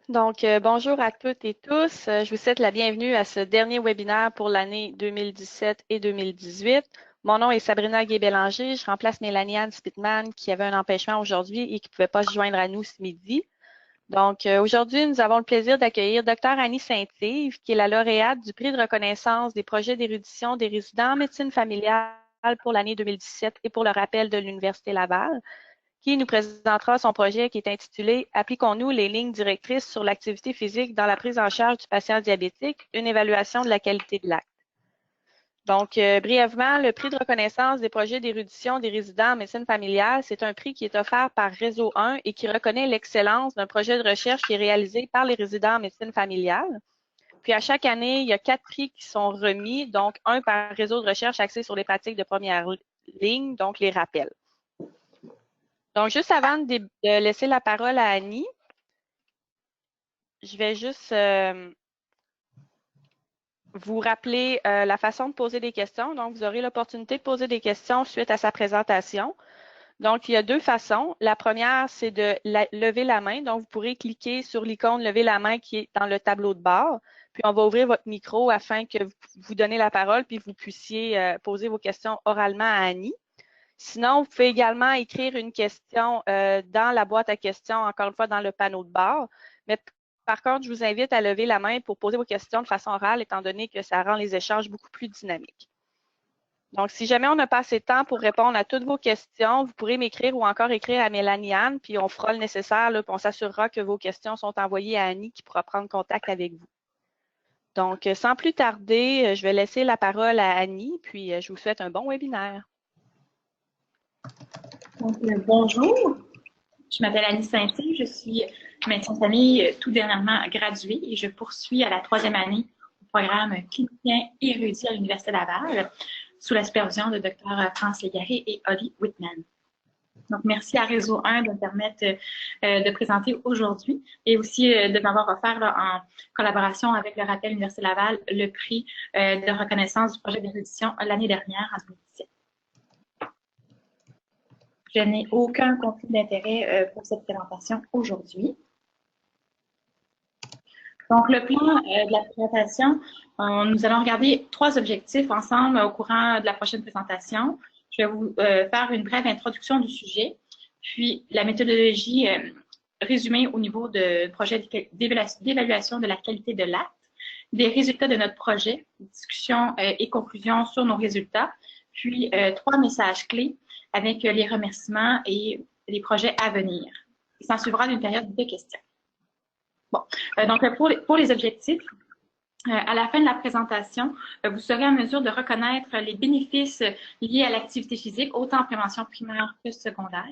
Bonjour à toutes et tous. Je vous souhaite la bienvenue à ce dernier webinaire pour l'année 2017 et 2018. Mon nom est Sabrina Gué-Bélanger. Je remplace Mélanie-Anne Spittman qui avait un empêchement aujourd'hui et qui ne pouvait pas se joindre à nous ce midi. Aujourd'hui, nous avons le plaisir d'accueillir Dr. Annie Saint-Yves, qui est la lauréate du prix de reconnaissance des projets d'érudition des résidents en médecine familiale pour l'année 2017 et pour le rappel de l'Université Laval, qui nous présentera son projet qui est intitulé « Appliquons-nous les lignes directrices sur l'activité physique dans la prise en charge du patient diabétique, une évaluation de la qualité de l'acte ». Brièvement, le prix de reconnaissance des projets d'érudition des résidents en médecine familiale, c'est un prix qui est offert par Réseau 1 et qui reconnaît l'excellence d'un projet de recherche qui est réalisé par les résidents en médecine familiale. Puis à chaque année, il y a 4 prix qui sont remis, donc un par réseau de recherche axé sur les pratiques de première ligne, donc les rappels. Donc, juste avant de laisser la parole à Annie, je vais juste vous rappeler la façon de poser des questions. Donc, vous aurez l'opportunité de poser des questions suite à sa présentation. Donc, il y a deux façons. La première, c'est de lever la main. Donc, vous pourrez cliquer sur l'icône « Lever la main » qui est dans le tableau de bord. Puis, on va ouvrir votre micro afin que vous donniez la parole puis vous puissiez poser vos questions oralement à Annie. Sinon, vous pouvez également écrire une question dans la boîte à questions, encore une fois, dans le panneau de bord. Mais par contre, je vous invite à lever la main pour poser vos questions de façon orale, étant donné que ça rend les échanges beaucoup plus dynamiques. Donc, si jamais on n'a pas assez de temps pour répondre à toutes vos questions, vous pourrez m'écrire ou encore écrire à Mélanie-Anne, puis on fera le nécessaire, là, puis on s'assurera que vos questions sont envoyées à Annie qui pourra prendre contact avec vous. Donc, sans plus tarder, je vais laisser la parole à Annie, puis je vous souhaite un bon webinaire. Bonjour, je m'appelle Annie Saint-Yves, je suis médecin de famille tout dernièrement graduée et je poursuis à la 3e année au programme clinicien érudit à l'Université Laval sous la supervision de Dr. France Légaré et Holly Whitman. Donc, merci à Réseau 1 de me permettre de présenter aujourd'hui et aussi de m'avoir offert là, en collaboration avec le rappel Université Laval le prix de reconnaissance du projet d'érudition l'année dernière en 2017. Je n'ai aucun conflit d'intérêt pour cette présentation aujourd'hui. Donc, le plan de la présentation, nous allons regarder 3 objectifs ensemble au courant de la prochaine présentation. Je vais vous faire une brève introduction du sujet, puis la méthodologie résumée au niveau de projet d'évaluation de la qualité de l'acte, des résultats de notre projet, discussion et conclusion sur nos résultats, puis 3 messages clés avec les remerciements et les projets à venir. Il s'en suivra d'une période de questions. Bon, donc pour les objectifs, à la fin de la présentation, vous serez en mesure de reconnaître les bénéfices liés à l'activité physique, autant en prévention primaire que secondaire.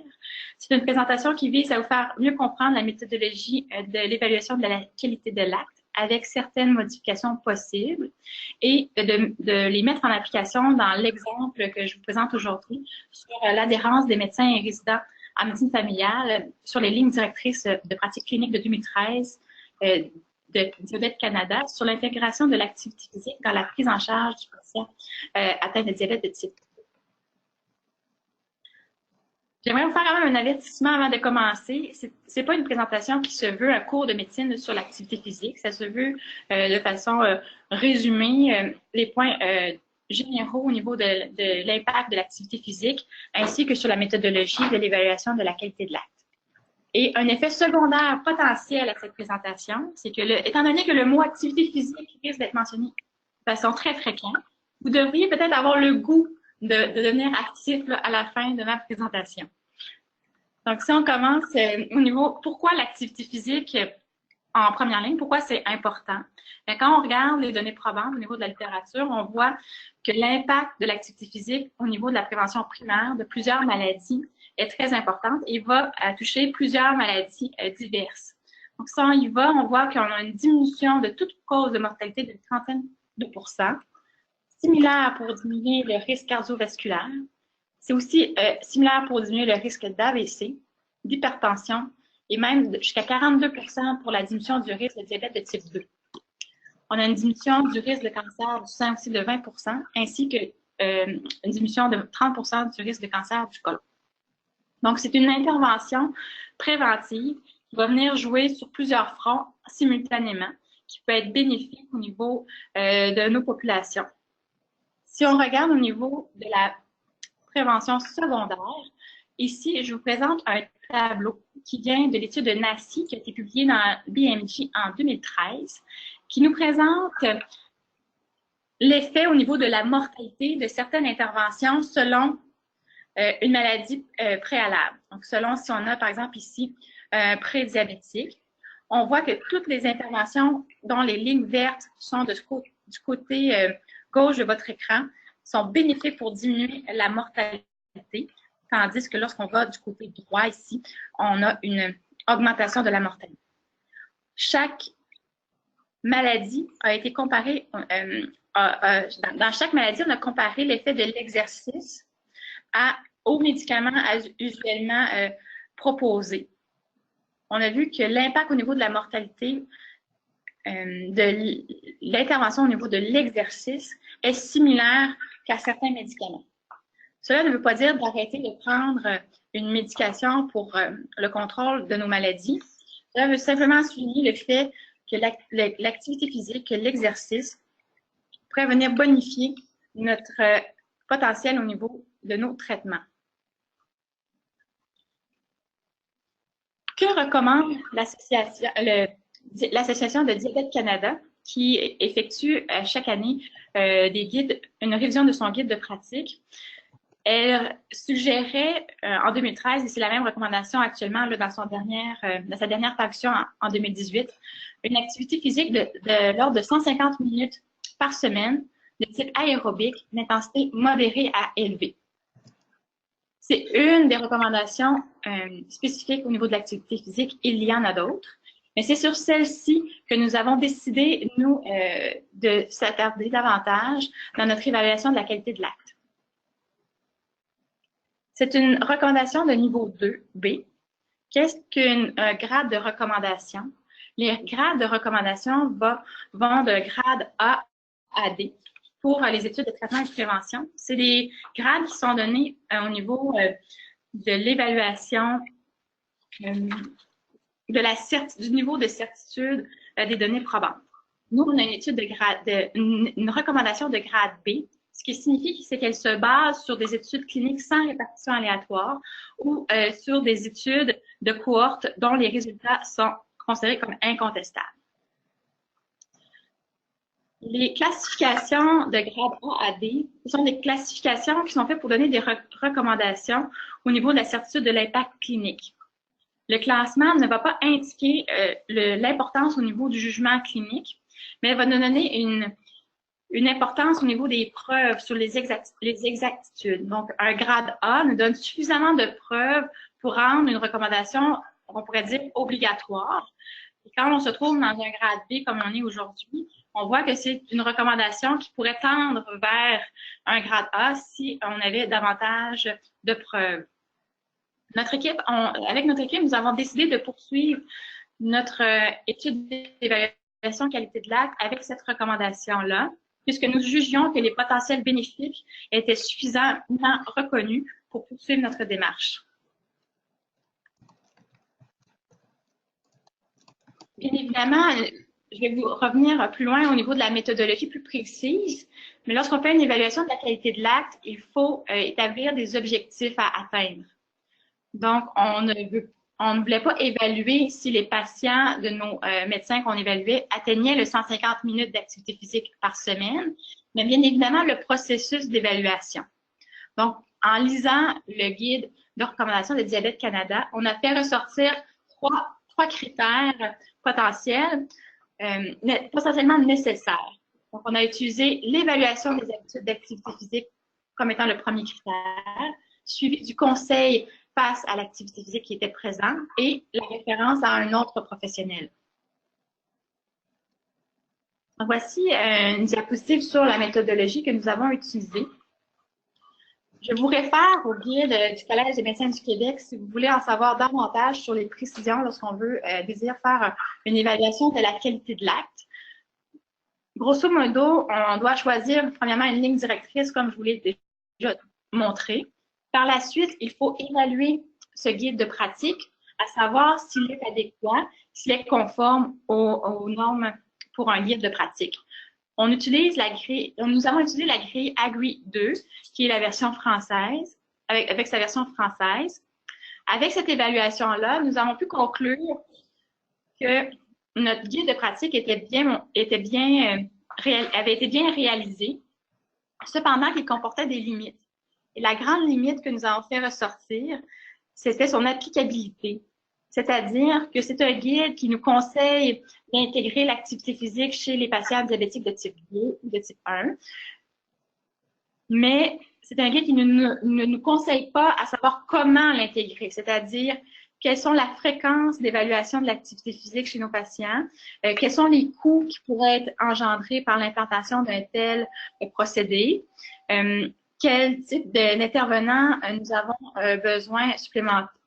C'est une présentation qui vise à vous faire mieux comprendre la méthodologie de l'évaluation de la qualité de l'acte avec certaines modifications possibles et de les mettre en application dans l'exemple que je vous présente aujourd'hui sur l'adhérence des médecins et résidents en médecine familiale sur les lignes directrices de pratique clinique de 2013 de Diabète Canada sur l'intégration de l'activité physique dans la prise en charge du patient atteint de diabète de type 2. J'aimerais vous faire quand même un avertissement avant de commencer. C'est pas une présentation qui se veut un cours de médecine sur l'activité physique. Ça se veut de façon résumée les points généraux au niveau de l'impact de l'activité physique ainsi que sur la méthodologie de l'évaluation de la qualité de l'acte. Et un effet secondaire potentiel à cette présentation, c'est que, étant donné que le mot activité physique risque d'être mentionné de façon très fréquente, vous devriez peut-être avoir le goût de devenir actif là, à la fin de ma présentation. Donc, si on commence au niveau pourquoi l'activité physique en première ligne, pourquoi c'est important? Bien, quand on regarde les données probantes au niveau de la littérature, on voit que l'impact de l'activité physique au niveau de la prévention primaire de plusieurs maladies est très importante et va toucher plusieurs maladies diverses. Donc, si on y va, on voit qu'on a une diminution de toute cause de mortalité d'une trentaine de %, similaire pour diminuer le risque cardiovasculaire. C'est aussi similaire pour diminuer le risque d'AVC, d'hypertension et même jusqu'à 42 % pour la diminution du risque de diabète de type 2. On a une diminution du risque de cancer du sein aussi de 20 % ainsi qu'une diminution de 30 % du risque de cancer du côlon. Donc, c'est une intervention préventive qui va venir jouer sur plusieurs fronts simultanément, qui peut être bénéfique au niveau de nos populations. Si on regarde au niveau de la prévention secondaire, ici, je vous présente un tableau qui vient de l'étude de NACI qui a été publiée dans BMJ en 2013, qui nous présente l'effet au niveau de la mortalité de certaines interventions selon une maladie préalable. Donc, selon si on a, par exemple, ici, prédiabétique, on voit que toutes les interventions dont les lignes vertes sont du côté gauche de votre écran sont bénéfiques pour diminuer la mortalité, tandis que lorsqu'on va du côté droit ici, on a une augmentation de la mortalité. Chaque maladie a été comparée, dans chaque maladie, on a comparé l'effet de l'exercice aux médicaments usuellement proposés. On a vu que l'impact au niveau de la mortalité de l'intervention au niveau de l'exercice est similaire qu'à certains médicaments. Cela ne veut pas dire d'arrêter de prendre une médication pour le contrôle de nos maladies. Cela veut simplement souligner le fait que l'activité physique, que l'exercice pourrait venir bonifier notre potentiel au niveau de nos traitements. Que recommande l'Association de Diabète Canada, qui effectue chaque année une révision de son guide de pratique? Elle suggérait en 2013, et c'est la même recommandation actuellement là, dans sa dernière parution en 2018, une activité physique de l'ordre de 150 minutes par semaine de type aérobique, d'intensité modérée à élevée. C'est une des recommandations spécifiques au niveau de l'activité physique. Il y en a d'autres. Mais c'est sur celle-ci que nous avons décidé, nous, de s'attarder davantage dans notre évaluation de la qualité de l'acte. C'est une recommandation de niveau 2B. Qu'est-ce qu'un grade de recommandation? Les grades de recommandation vont de grade A à D. Pour les études de traitement et de prévention, c'est des grades qui sont donnés au niveau de l'évaluation du niveau de certitude des données probantes. Nous, on a une recommandation de grade B, ce qui signifie c'est qu'elle se base sur des études cliniques sans répartition aléatoire ou sur des études de cohorte dont les résultats sont considérés comme incontestables. Les classifications de grade A à D, ce sont des classifications qui sont faites pour donner des recommandations au niveau de la certitude de l'impact clinique. Le classement ne va pas indiquer l'importance au niveau du jugement clinique, mais va nous donner une importance au niveau des preuves sur les exactitudes. Donc, un grade A nous donne suffisamment de preuves pour rendre une recommandation, on pourrait dire, obligatoire. Et quand on se trouve dans un grade B comme on est aujourd'hui, on voit que c'est une recommandation qui pourrait tendre vers un grade A si on avait davantage de preuves. Avec notre équipe, nous avons décidé de poursuivre notre étude d'évaluation qualité de l'acte avec cette recommandation-là, puisque nous jugions que les potentiels bénéfiques étaient suffisamment reconnus pour poursuivre notre démarche. Bien évidemment, je vais vous revenir plus loin au niveau de la méthodologie plus précise, mais lorsqu'on fait une évaluation de la qualité de l'acte, il faut établir des objectifs à atteindre. Donc, on ne voulait pas évaluer si les patients de nos médecins qu'on évaluait atteignaient le 150 minutes d'activité physique par semaine, mais bien évidemment le processus d'évaluation. Donc, en lisant le guide de recommandation de Diabète Canada, on a fait ressortir trois critères potentiels, potentiellement nécessaires. Donc, on a utilisé l'évaluation des habitudes d'activité physique comme étant le premier critère, suivi du conseil face à l'activité physique qui était présente et la référence à un autre professionnel. Donc, voici une diapositive sur la méthodologie que nous avons utilisée. Je vous réfère au guide du Collège des médecins du Québec si vous voulez en savoir davantage sur les précisions lorsqu'on désire faire une évaluation de la qualité de l'acte. Grosso modo, on doit choisir premièrement une ligne directrice comme je vous l'ai déjà montré. Par la suite, il faut évaluer ce guide de pratique à savoir s'il est adéquat, s'il est conforme aux normes pour un guide de pratique. Nous avons utilisé la grille AGRI 2, qui est la version française, avec sa version française. Avec cette évaluation-là, nous avons pu conclure que notre guide de pratique avait été bien réalisé, cependant qu'il comportait des limites. Et la grande limite que nous avons fait ressortir, c'était son applicabilité. C'est-à-dire que c'est un guide qui nous conseille d'intégrer l'activité physique chez les patients diabétiques de type 2 ou de type 1. Mais c'est un guide qui ne nous conseille pas à savoir comment l'intégrer, c'est-à-dire quelles sont la fréquence d'évaluation de l'activité physique chez nos patients, quels sont les coûts qui pourraient être engendrés par l'implantation d'un tel procédé, quel type d'intervenants nous avons besoin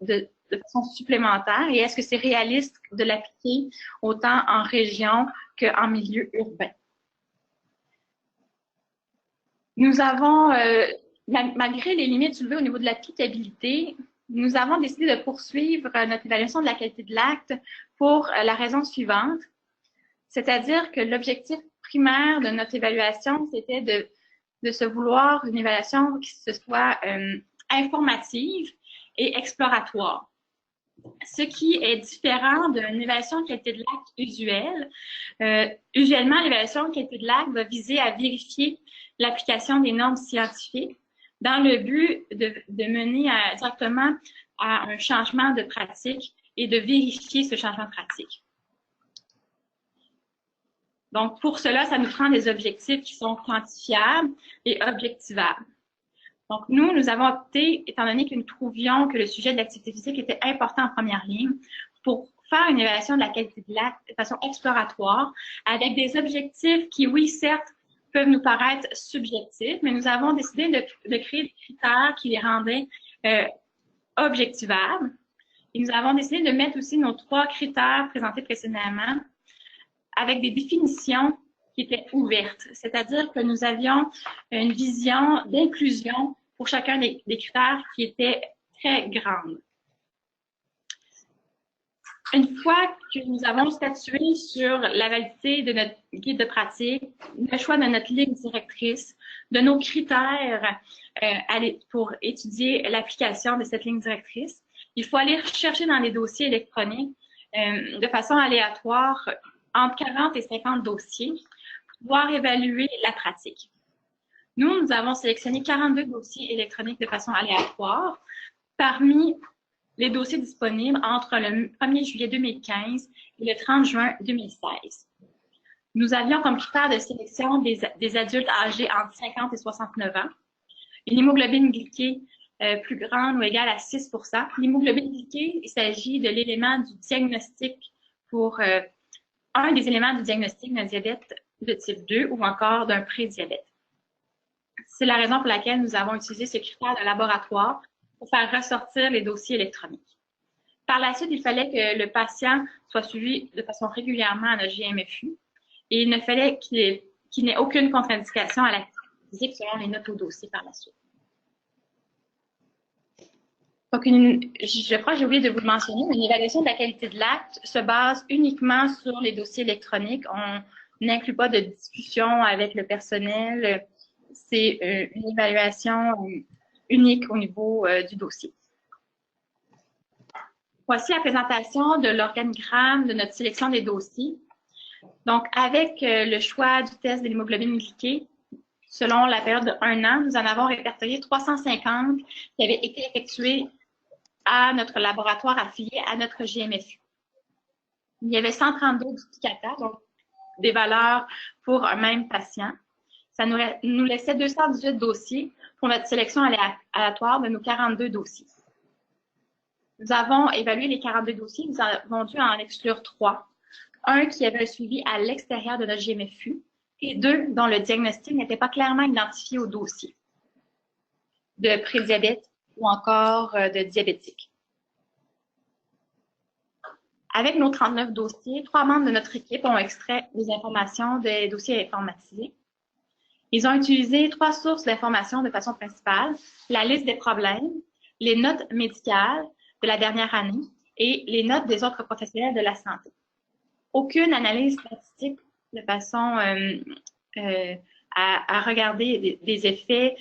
de façon supplémentaire et est-ce que c'est réaliste de l'appliquer autant en région qu'en milieu urbain. Nous avons, malgré les limites soulevées au niveau de l'applicabilité, nous avons décidé de poursuivre notre évaluation de la qualité de l'acte pour la raison suivante, c'est-à-dire que l'objectif primaire de notre évaluation, c'était de se vouloir une évaluation qui se soit informative et exploratoire. Ce qui est différent d'une évaluation de qualité de l'acte usuelle. Usuellement, l'évaluation de qualité de l'acte va viser à vérifier l'application des normes scientifiques dans le but de mener directement à un changement de pratique et de vérifier ce changement de pratique. Donc, pour cela, ça nous prend des objectifs qui sont quantifiables et objectivables. Donc, nous avons opté, étant donné que nous trouvions que le sujet de l'activité physique était important en première ligne, pour faire une évaluation de la qualité de l'acte de façon exploratoire, avec des objectifs qui, oui, certes, peuvent nous paraître subjectifs, mais nous avons décidé de créer des critères qui les rendaient objectivables. Et nous avons décidé de mettre aussi nos 3 critères présentés précédemment avec des définitions qui étaient ouvertes, c'est-à-dire que nous avions une vision d'inclusion pour chacun des critères qui était très grande. Une fois que nous avons statué sur la validité de notre guide de pratique, le choix de notre ligne directrice, de nos critères pour étudier l'application de cette ligne directrice, il faut aller chercher dans les dossiers électroniques de façon aléatoire entre 40 et 50 dossiers pour pouvoir évaluer la pratique. Nous avons sélectionné 42 dossiers électroniques de façon aléatoire parmi les dossiers disponibles entre le 1er juillet 2015 et le 30 juin 2016. Nous avions comme critère de sélection des adultes âgés entre 50 et 69 ans, une hémoglobine glyquée plus grande ou égale à 6 %. L'hémoglobine glyquée, il s'agit de l'élément du diagnostic pour un des éléments du diagnostic d'un diabète de type 2 ou encore d'un prédiabète. C'est la raison pour laquelle nous avons utilisé ce critère de laboratoire pour faire ressortir les dossiers électroniques. Par la suite, il fallait que le patient soit suivi de façon régulièrement à notre GMFU et il ne fallait qu'il n'ait aucune contre-indication à l'activité physique selon les notes au dossier par la suite. Donc, je crois que j'ai oublié de vous le mentionner, une évaluation de la qualité de l'acte se base uniquement sur les dossiers électroniques. On n'inclut pas de discussion avec le personnel. C'est une évaluation unique au niveau du dossier. Voici la présentation de l'organigramme de notre sélection des dossiers. Donc, avec le choix du test de l'hémoglobine glyquée, selon la période de 1 an, nous en avons répertorié 350 qui avaient été effectués à notre laboratoire affilié à notre GMFU. Il y avait 132 indicateurs, donc des valeurs pour un même patient. Ça nous laissait 218 dossiers pour notre sélection aléatoire de nos 42 dossiers. Nous avons évalué les 42 dossiers, nous avons dû en exclure 3. Un qui avait un suivi à l'extérieur de notre GMFU et 2 dont le diagnostic n'était pas clairement identifié au dossier de prédiabète ou encore de diabétique. Avec nos 39 dossiers, 3 membres de notre équipe ont extrait des informations des dossiers informatisés. Ils ont utilisé 3 sources d'informations de façon principale, la liste des problèmes, les notes médicales de la dernière année et les notes des autres professionnels de la santé. Aucune analyse statistique de façon à regarder des effets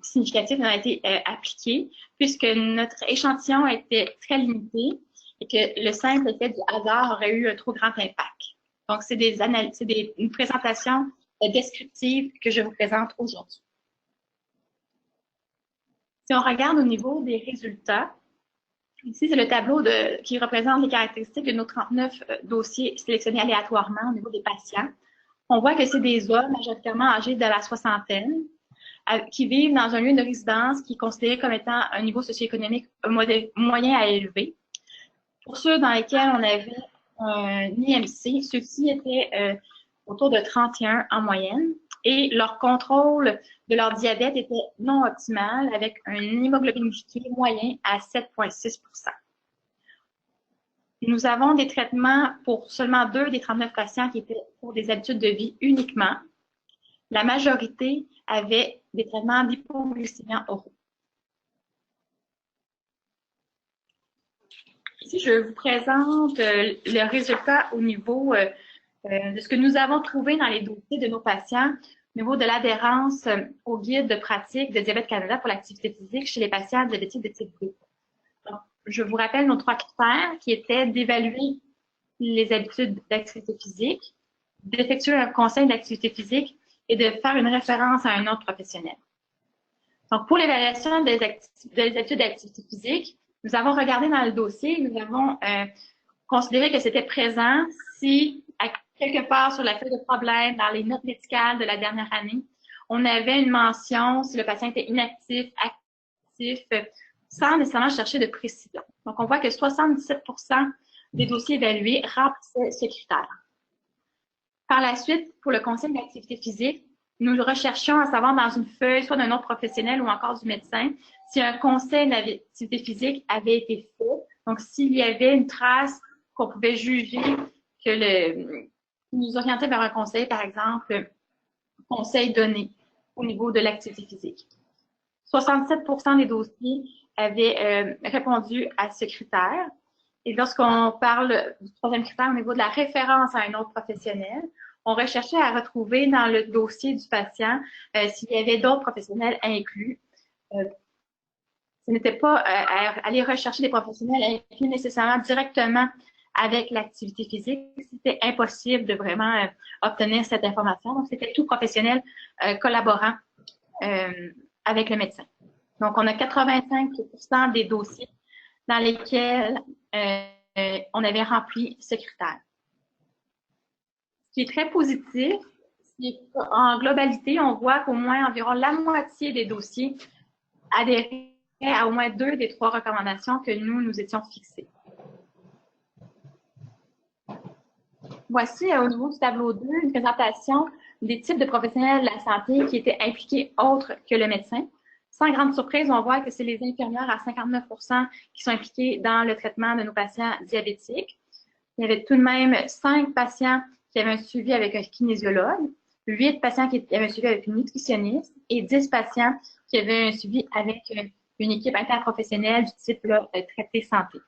significatifs n'a été appliquée, puisque notre échantillon était très limité et que le simple effet du hasard aurait eu un trop grand impact. Donc, c'est une présentation descriptive que je vous présente aujourd'hui. Si on regarde au niveau des résultats, ici, c'est le tableau qui représente les caractéristiques de nos 39 dossiers sélectionnés aléatoirement au niveau des patients. On voit que c'est des hommes majoritairement âgés de la soixantaine qui vivent dans un lieu de résidence qui est considéré comme étant un niveau socio-économique moyen à élevé. Pour ceux dans lesquels on avait un IMC, ceux-ci étaient autour de 31 en moyenne et leur contrôle de leur diabète était non optimal avec un hémoglobine glycée moyen à 7,6 %. Nous avons des traitements pour seulement 2 des 39 patients qui étaient pour des habitudes de vie uniquement. La majorité avait des traitements d'hypoglycémiants oraux. Ici, je vous présente le résultat au niveau de ce que nous avons trouvé dans les dossiers de nos patients au niveau de l'adhérence au guide de pratique de Diabète Canada pour l'activité physique chez les patients diabétiques de type 2. Donc, je vous rappelle nos 3 critères qui étaient d'évaluer les habitudes d'activité physique, d'effectuer un conseil d'activité physique et de faire une référence à un autre professionnel. Donc, pour l'évaluation des habitudes d'activité physique, nous avons regardé dans le dossier, nous avons considéré que c'était présent si, à quelque part sur la feuille de problème, dans les notes médicales de la dernière année, on avait une mention si le patient était inactif, actif, sans nécessairement chercher de précision. Donc, on voit que 77 % des dossiers évalués remplissaient ce critère. Par la suite, pour le conseil d'activité physique, nous recherchions à savoir dans une feuille, soit d'un autre professionnel ou encore du médecin, si un conseil d'activité physique avait été fait. Donc, s'il y avait une trace qu'on pouvait juger que nous orientait vers un conseil, par exemple, conseil donné au niveau de l'activité physique. 67 % des dossiers avaient répondu à ce critère. Et lorsqu'on parle du troisième critère au niveau de la référence à un autre professionnel, on recherchait à retrouver dans le dossier du patient s'il y avait d'autres professionnels inclus. Ce n'était pas aller rechercher des professionnels inclus nécessairement directement avec l'activité physique. C'était impossible de vraiment obtenir cette information. Donc, c'était tout professionnel collaborant avec le médecin. Donc, on a 85 % des dossiers dans lesquels on avait rempli ce critère. Ce qui est très positif, en globalité, on voit qu'au moins environ la moitié des dossiers adhéraient à au moins 2 des 3 recommandations que nous étions fixées. Voici au niveau du tableau 2 une présentation des types de professionnels de la santé qui étaient impliqués autres que le médecin. Sans grande surprise, on voit que c'est les infirmières à 59 % qui sont impliqués dans le traitement de nos patients diabétiques. Il y avait tout de même 5 patients qui avaient un suivi avec un kinésiologue, 8 patients qui avaient un suivi avec une nutritionniste et 10 patients qui avaient un suivi avec une équipe interprofessionnelle du type traité santé.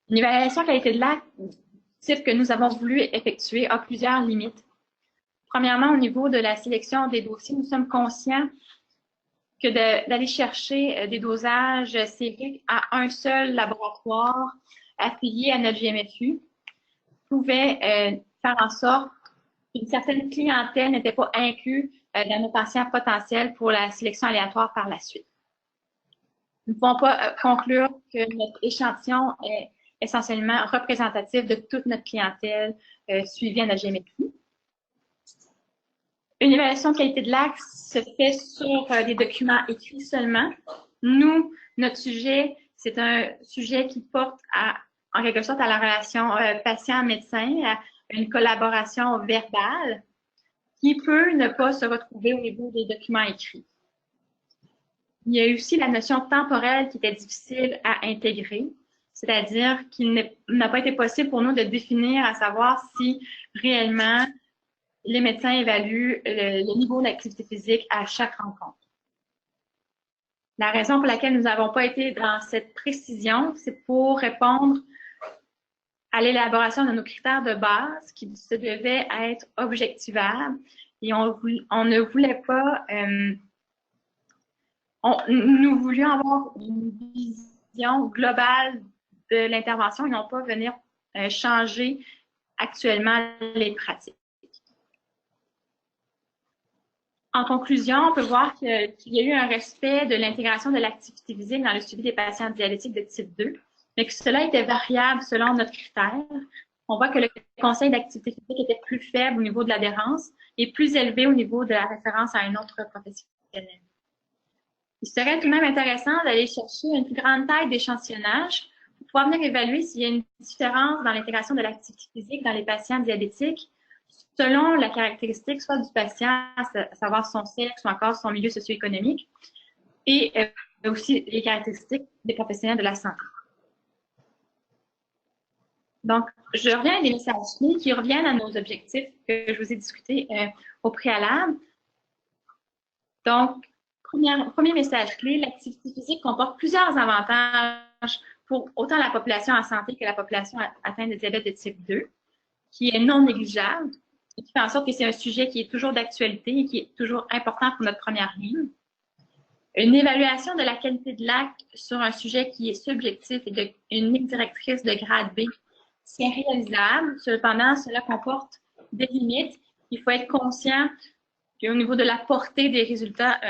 Une évaluation qualité de l'acte type que nous avons voulu effectuer a plusieurs limites. Premièrement, au niveau de la sélection des dossiers, nous sommes conscients que d'aller chercher des dosages sériques à un seul laboratoire affilié à notre GMFU pouvait faire en sorte qu'une certaine clientèle n'était pas inclue dans nos patients potentiels pour la sélection aléatoire par la suite. Nous ne pouvons pas conclure que notre échantillon est essentiellement représentatif de toute notre clientèle suivie à notre GMFU. Une évaluation de qualité de l'acte se fait sur des documents écrits seulement. Nous, notre sujet, c'est un sujet qui porte en quelque sorte à la relation patient-médecin, à une collaboration verbale qui peut ne pas se retrouver au niveau des documents écrits. Il y a aussi la notion temporelle qui était difficile à intégrer, c'est-à-dire qu'il n'a pas été possible pour nous de définir à savoir si réellement les médecins évaluent le niveau d'activité physique à chaque rencontre. La raison pour laquelle nous n'avons pas été dans cette précision, c'est pour répondre à l'élaboration de nos critères de base qui se devaient être objectivables et on ne voulait pas, nous voulions avoir une vision globale de l'intervention et non pas venir changer actuellement les pratiques. En conclusion, on peut voir qu'il y a eu un respect de l'intégration de l'activité physique dans le suivi des patients diabétiques de type 2, mais que cela était variable selon notre critère. On voit que le conseil d'activité physique était plus faible au niveau de l'adhérence et plus élevé au niveau de la référence à un autre professionnel. Il serait tout de même intéressant d'aller chercher une plus grande taille d'échantillonnage pour pouvoir venir évaluer s'il y a une différence dans l'intégration de l'activité physique dans les patients diabétiques selon la caractéristique soit du patient, à savoir son sexe ou encore son milieu socio-économique, et aussi les caractéristiques des professionnels de la santé. Donc, je reviens à des messages clés qui reviennent à nos objectifs que je vous ai discutés au préalable. Donc, premier message clé, l'activité physique comporte plusieurs avantages pour autant la population en santé que la population atteinte de diabète de type 2, qui est non négligeable, et qui fait en sorte que c'est un sujet qui est toujours d'actualité et qui est toujours important pour notre première ligne. Une évaluation de la qualité de l'acte sur un sujet qui est subjectif et une ligne directrice de grade B, c'est réalisable. Cependant, cela comporte des limites. Il faut être conscient qu'au niveau de la portée des résultats,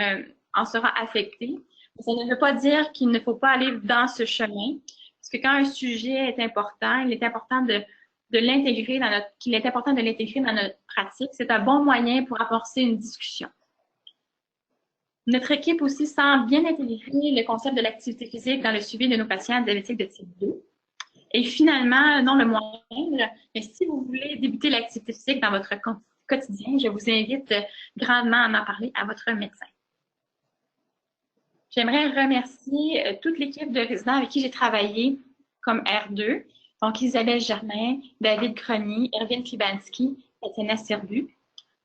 en sera affecté. Ça ne veut pas dire qu'il ne faut pas aller dans ce chemin, parce que quand un sujet est important, il est important de l'intégrer dans notre pratique. C'est un bon moyen pour apporter une discussion. Notre équipe aussi semble bien intégrer le concept de l'activité physique dans le suivi de nos patients diabétiques de type 2. Et finalement, non le moindre, mais si vous voulez débuter l'activité physique dans votre quotidien, je vous invite grandement à en parler à votre médecin. J'aimerais remercier toute l'équipe de résidents avec qui j'ai travaillé comme R2, donc Isabelle Germain, David Grenier, Erwin Klibanski, Tatiana Serbu,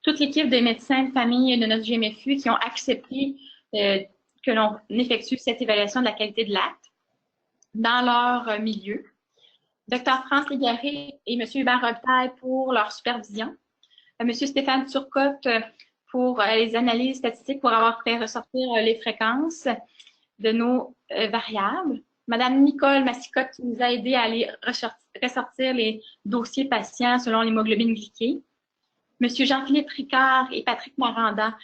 toute l'équipe de médecins de famille de notre GMFU qui ont accepté que l'on effectue cette évaluation de la qualité de l'acte dans leur milieu. Dr France Légaré et M. Hubert Robitaille pour leur supervision. M. Stéphane Turcotte pour les analyses statistiques pour avoir fait ressortir les fréquences de nos variables. Madame Nicole Massicotte qui nous a aidé à aller ressortir les dossiers patients selon l'hémoglobine glyquée. Monsieur Jean-Philippe Ricard et Patrick Maranda,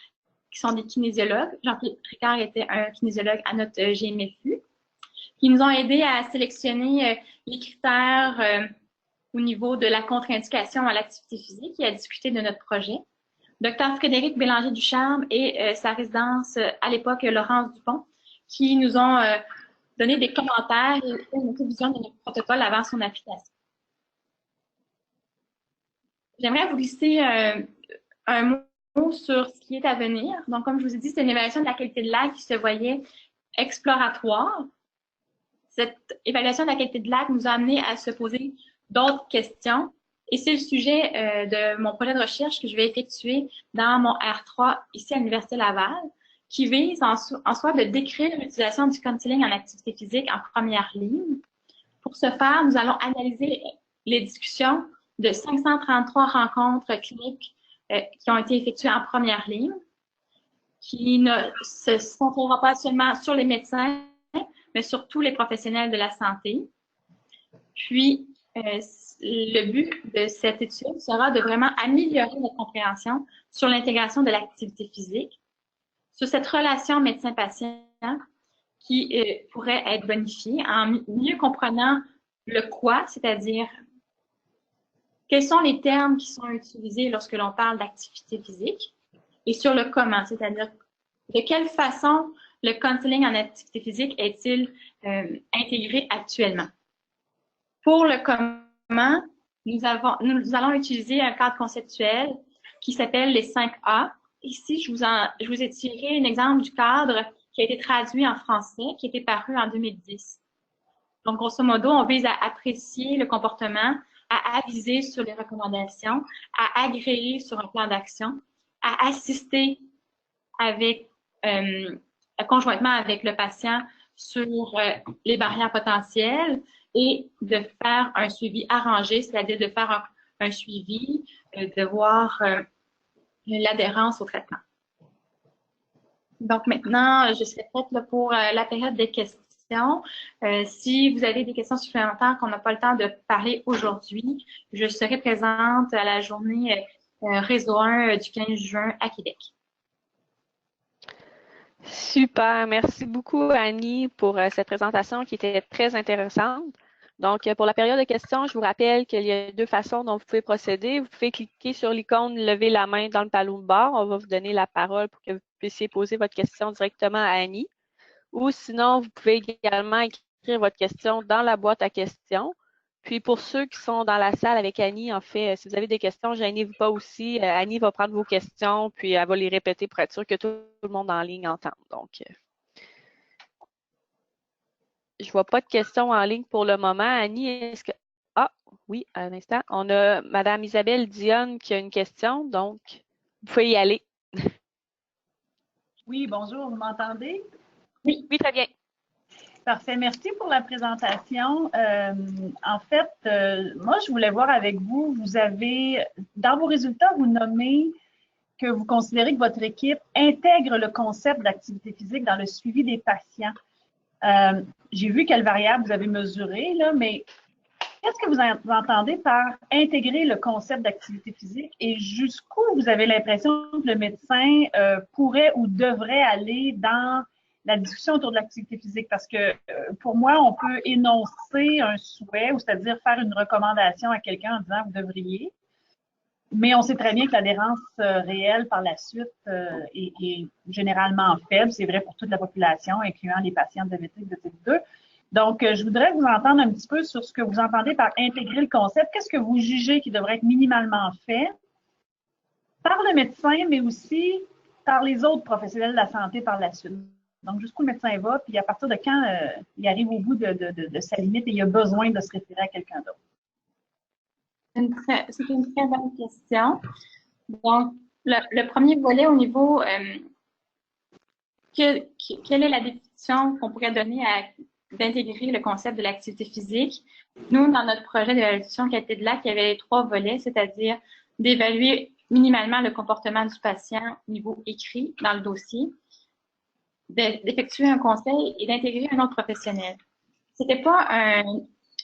qui sont des kinésiologues. Jean-Philippe Ricard était un kinésiologue à notre GMFU, qui nous ont aidés à sélectionner les critères au niveau de la contre-indication à l'activité physique et à discuter de notre projet. Dr Frédéric Bélanger-Ducharme et sa résidence à l'époque, Laurence Dupont, qui nous ont donné des commentaires et une révision de notre protocole avant son application. J'aimerais vous glisser un mot sur ce qui est à venir. Donc, comme je vous ai dit, c'est une évaluation de la qualité de l'acte qui se voyait exploratoire. Cette évaluation de la qualité de l'acte nous a amené à se poser d'autres questions. Et c'est le sujet de mon projet de recherche que je vais effectuer dans mon R3 ici à l'Université Laval, qui vise en soi de décrire l'utilisation du counseling en activité physique en première ligne. Pour ce faire, nous allons analyser les discussions de 533 rencontres cliniques qui ont été effectuées en première ligne, qui ne se centrera pas seulement sur les médecins, mais sur tous les professionnels de la santé. Puis, le but de cette étude sera de vraiment améliorer notre compréhension sur l'intégration de l'activité physique, sur cette relation médecin-patient qui pourrait être bonifiée en mieux comprenant le quoi, c'est-à-dire quels sont les termes qui sont utilisés lorsque l'on parle d'activité physique, et sur le comment, c'est-à-dire de quelle façon le counseling en activité physique est-il intégré actuellement. Pour le comment, nous allons utiliser un cadre conceptuel qui s'appelle les 5A. Ici, je vous ai tiré un exemple du cadre qui a été traduit en français, qui était paru en 2010. Donc, grosso modo, on vise à apprécier le comportement, à aviser sur les recommandations, à agréer sur un plan d'action, à assister avec conjointement avec le patient sur les barrières potentielles et de faire un suivi arrangé, c'est-à-dire de faire un suivi, de voir l'adhérence au traitement. Donc maintenant, je serai prête là, pour la période des questions. Si vous avez des questions supplémentaires qu'on n'a pas le temps de parler aujourd'hui, je serai présente à la journée Réseau 1 du 15 juin à Québec. Super. Merci beaucoup, Annie, pour cette présentation qui était très intéressante. Donc, pour la période de questions, je vous rappelle qu'il y a deux façons dont vous pouvez procéder. Vous pouvez cliquer sur l'icône « Lever la main » dans le panneau de bord. On va vous donner la parole pour que vous puissiez poser votre question directement à Annie. Ou sinon, vous pouvez également écrire votre question dans la boîte à questions. Puis pour ceux qui sont dans la salle avec Annie, en fait, si vous avez des questions, gênez-vous pas aussi. Annie va prendre vos questions, puis elle va les répéter pour être sûr que tout le monde en ligne entende. Donc, je vois pas de questions en ligne pour le moment. Annie, est-ce que... Ah, oui, à un instant. On a Madame Isabelle Dionne qui a une question, donc vous pouvez y aller. Oui, bonjour, vous m'entendez? Oui, très bien. Parfait, merci pour la présentation. En fait, moi, je voulais voir avec vous, vous avez, dans vos résultats, vous nommez que vous considérez que votre équipe intègre le concept d'activité physique dans le suivi des patients. J'ai vu quelles variables vous avez mesurées, là, mais qu'est-ce que vous entendez par intégrer le concept d'activité physique et jusqu'où vous avez l'impression que le médecin pourrait ou devrait aller dans la discussion autour de l'activité physique? Parce que pour moi, on peut énoncer un souhait, ou c'est-à-dire faire une recommandation à quelqu'un en disant « vous devriez », mais on sait très bien que l'adhérence réelle par la suite est généralement faible. C'est vrai pour toute la population, incluant les patients diabétiques de type 2. Donc, je voudrais vous entendre un petit peu sur ce que vous entendez par intégrer le concept. Qu'est-ce que vous jugez qui devrait être minimalement fait par le médecin, mais aussi par les autres professionnels de la santé par la suite? Donc, jusqu'où le médecin va, puis à partir de quand il arrive au bout de sa limite et il a besoin de se référer à quelqu'un d'autre? C'est une très bonne question. Donc, le premier volet au niveau, quelle est la définition qu'on pourrait donner d'intégrer le concept de l'activité physique? Nous, dans notre projet d'évaluation qualité de l'acte, il y avait les trois volets, c'est-à-dire d'évaluer minimalement le comportement du patient au niveau écrit dans le dossier, d'effectuer un conseil et d'intégrer un autre professionnel. C'était pas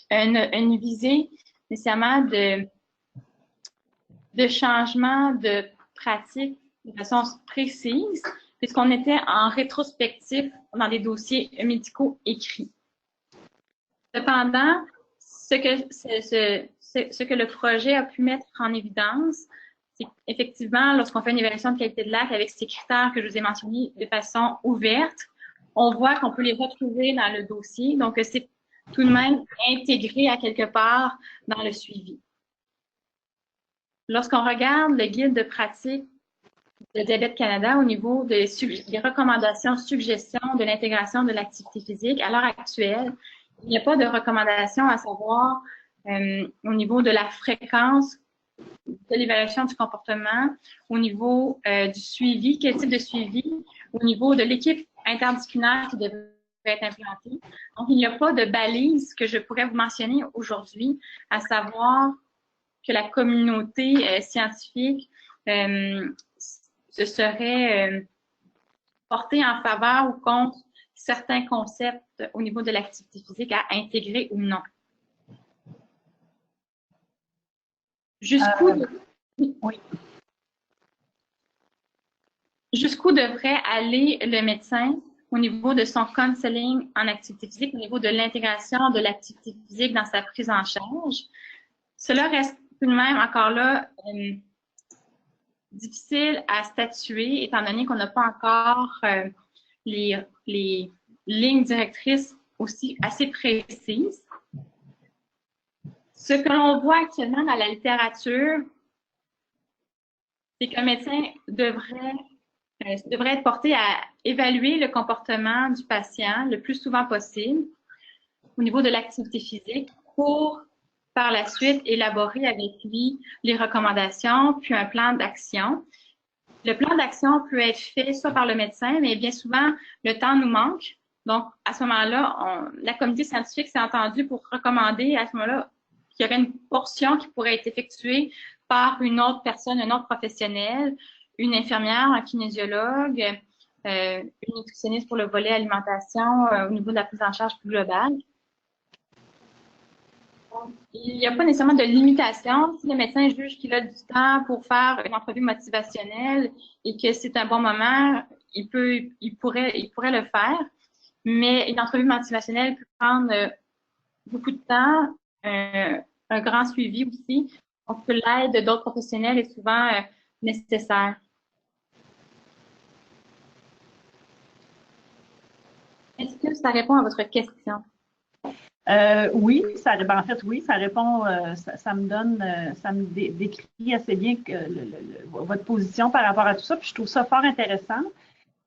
une visée nécessairement de changement de pratique de façon précise, puisqu'on était en rétrospectif dans des dossiers médicaux écrits. Cependant, ce que le projet a pu mettre en évidence, c'est qu'effectivement, lorsqu'on fait une évaluation de qualité de l'acte avec ces critères que je vous ai mentionnés de façon ouverte, on voit qu'on peut les retrouver dans le dossier. Donc, c'est tout de même intégré à quelque part dans le suivi. Lorsqu'on regarde le guide de pratique de Diabète Canada au niveau des recommandations, suggestions de l'intégration de l'activité physique, à l'heure actuelle, il n'y a pas de recommandation à savoir au niveau de la fréquence de l'évaluation du comportement, au niveau du suivi, quel type de suivi, au niveau de l'équipe interdisciplinaire qui devrait être implantée. Donc, il n'y a pas de balise que je pourrais vous mentionner aujourd'hui, à savoir que la communauté scientifique se serait portée en faveur ou contre certains concepts au niveau de l'activité physique à intégrer ou non. Jusqu'où devrait aller le médecin au niveau de son counseling en activité physique, au niveau de l'intégration de l'activité physique dans sa prise en charge? Cela reste tout de même encore là difficile à statuer, étant donné qu'on n'a pas encore les lignes directrices aussi assez précises. Ce que l'on voit actuellement dans la littérature, c'est qu'un médecin devrait être porté à évaluer le comportement du patient le plus souvent possible au niveau de l'activité physique pour, par la suite, élaborer avec lui les recommandations, puis un plan d'action. Le plan d'action peut être fait soit par le médecin, mais bien souvent, le temps nous manque. Donc, à ce moment-là, la comité scientifique s'est entendue pour recommander à ce moment-là qu'il y aurait une portion qui pourrait être effectuée par une autre personne, un autre professionnel, une infirmière, un kinésiologue, une nutritionniste pour le volet alimentation au niveau de la prise en charge plus globale. Donc, il n'y a pas nécessairement de limitation. Si le médecin juge qu'il a du temps pour faire une entrevue motivationnelle et que c'est un bon moment, il pourrait le faire. Mais une entrevue motivationnelle peut prendre beaucoup de temps, un grand suivi aussi. Donc, l'aide d'autres professionnels est souvent nécessaire. Est-ce que ça répond à votre question? Oui, en fait, oui, ça répond, ça me donne, ça me décrit assez bien votre position par rapport à tout ça, puis je trouve ça fort intéressant.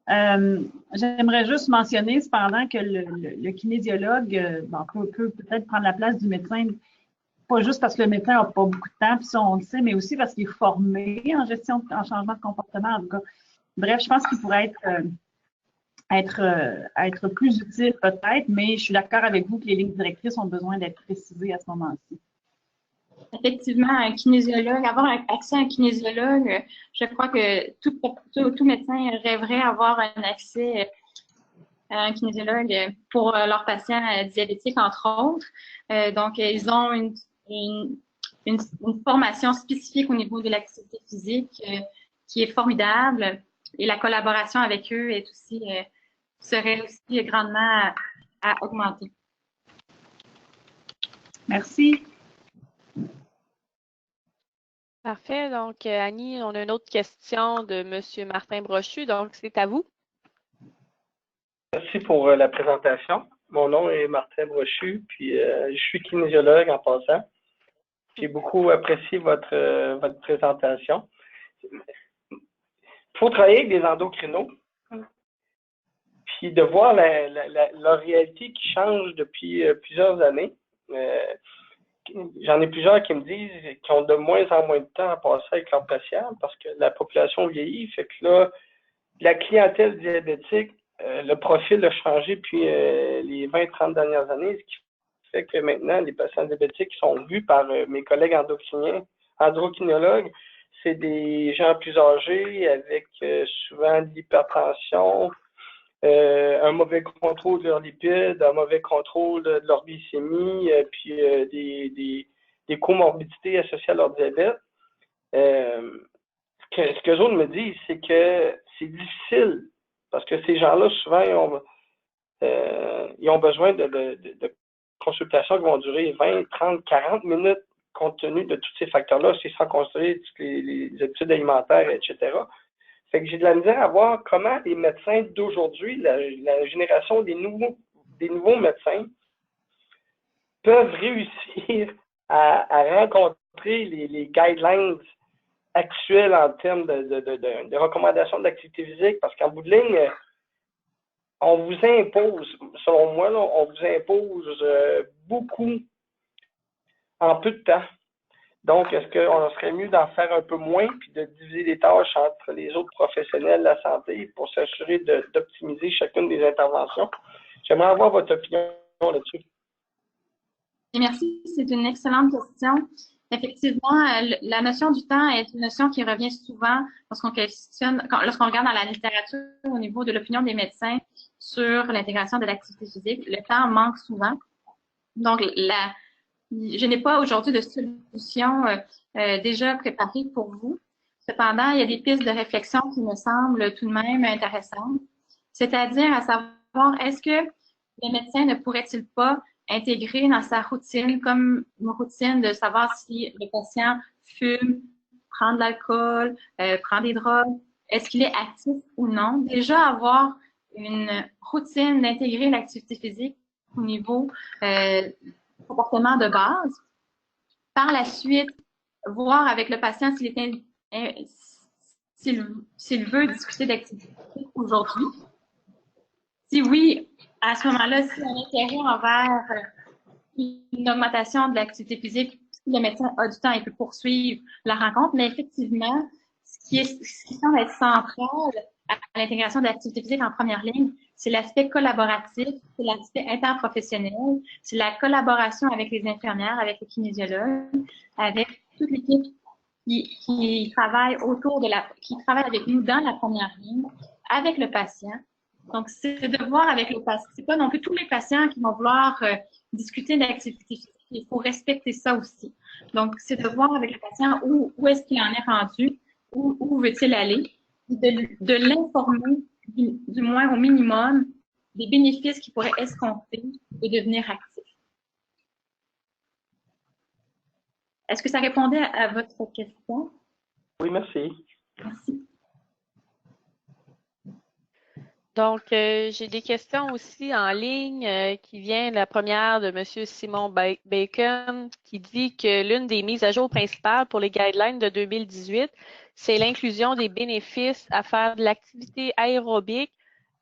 J'aimerais juste mentionner cependant que le kinésiologue peut peut-être prendre la place du médecin, pas juste parce que le médecin n'a pas beaucoup de temps, puis ça on le sait, mais aussi parce qu'il est formé en gestion, en changement de comportement, en tout cas. Bref, je pense qu'il pourrait être plus utile peut-être, mais je suis d'accord avec vous que les lignes directrices ont besoin d'être précisées à ce moment-ci. Effectivement, un kinésiologue, avoir accès à un kinésiologue, je crois que tout médecin rêverait avoir un accès à un kinésiologue pour leurs patients diabétiques, entre autres. Donc, ils ont une formation spécifique au niveau de l'activité physique qui est formidable et la collaboration avec eux est aussi, serait aussi grandement à augmenter. Merci. Parfait. Donc, Annie, on a une autre question de M. Martin Brochu. Donc, c'est à vous. Merci pour la présentation. Mon nom est Martin Brochu, puis je suis kinésiologue en passant. J'ai beaucoup apprécié votre présentation. Il faut travailler avec des endocrinos, puis de voir leur réalité qui change depuis plusieurs années. J'en ai plusieurs qui me disent qu'ils ont de moins en moins de temps à passer avec leurs patients parce que la population vieillit. Fait que là, la clientèle diabétique, le profil a changé depuis les 20-30 dernières années, ce qui fait que maintenant, les patients diabétiques qui sont vus par mes collègues endocrinologues, c'est des gens plus âgés avec souvent de l'hypertension, un mauvais contrôle de leurs lipides, un mauvais contrôle de leur glycémie, puis des comorbidités associées à leur diabète. Ce que les autres me disent, c'est que c'est difficile parce que ces gens-là, souvent, ils ont besoin de consultations qui vont durer 20, 30, 40 minutes compte tenu de tous ces facteurs-là. C'est sans considérer toutes les habitudes alimentaires, etc. Fait que j'ai de la misère à voir comment les médecins d'aujourd'hui, la génération des nouveaux médecins, peuvent réussir à rencontrer les guidelines actuelles en termes de recommandations d'activité physique, parce qu'en bout de ligne, on vous impose, selon moi, là, on vous impose beaucoup en peu de temps. Donc, est-ce qu'on serait mieux d'en faire un peu moins puis de diviser les tâches entre les autres professionnels de la santé pour s'assurer d'optimiser chacune des interventions? J'aimerais avoir votre opinion là-dessus. Merci, c'est une excellente question. Effectivement, la notion du temps est une notion qui revient souvent lorsqu'on regarde dans la littérature au niveau de l'opinion des médecins sur l'intégration de l'activité physique. Le temps manque souvent. Donc, je n'ai pas aujourd'hui de solution déjà préparée pour vous. Cependant, il y a des pistes de réflexion qui me semblent tout de même intéressantes. C'est-à-dire à savoir, est-ce que le médecin ne pourrait-il pas intégrer dans sa routine comme une routine de savoir si le patient fume, prend de l'alcool, prend des drogues, est-ce qu'il est actif ou non? Déjà avoir une routine d'intégrer l'activité physique au niveau comportement de base. Par la suite, voir avec le patient s'il veut discuter d'activité physique aujourd'hui. Si oui, à ce moment-là, si un intérêt envers une augmentation de l'activité physique, si le médecin a du temps, il peut poursuivre la rencontre. Mais effectivement, ce ce qui semble être central à l'intégration de l'activité physique en première ligne, c'est l'aspect collaboratif, c'est l'aspect interprofessionnel, c'est la collaboration avec les infirmières, avec les kinésiologues, avec toute l'équipe qui travaille qui travaille avec nous dans la première ligne, avec le patient. Donc, c'est de voir avec le patient. C'est pas non plus tous les patients qui vont vouloir discuter d'activité physique. Il faut respecter ça aussi. Donc, c'est de voir avec le patient où est-ce qu'il en est rendu, où veut-il aller, de l'informer, du moins au minimum, des bénéfices qu'il pourrait escompter de devenir actif. Est-ce que ça répondait à votre question? Oui, merci. Merci. Donc, j'ai des questions aussi en ligne qui vient, la première de M. Simon Bacon, qui dit que l'une des mises à jour principales pour les guidelines de 2018, c'est l'inclusion des bénéfices à faire de l'activité aérobique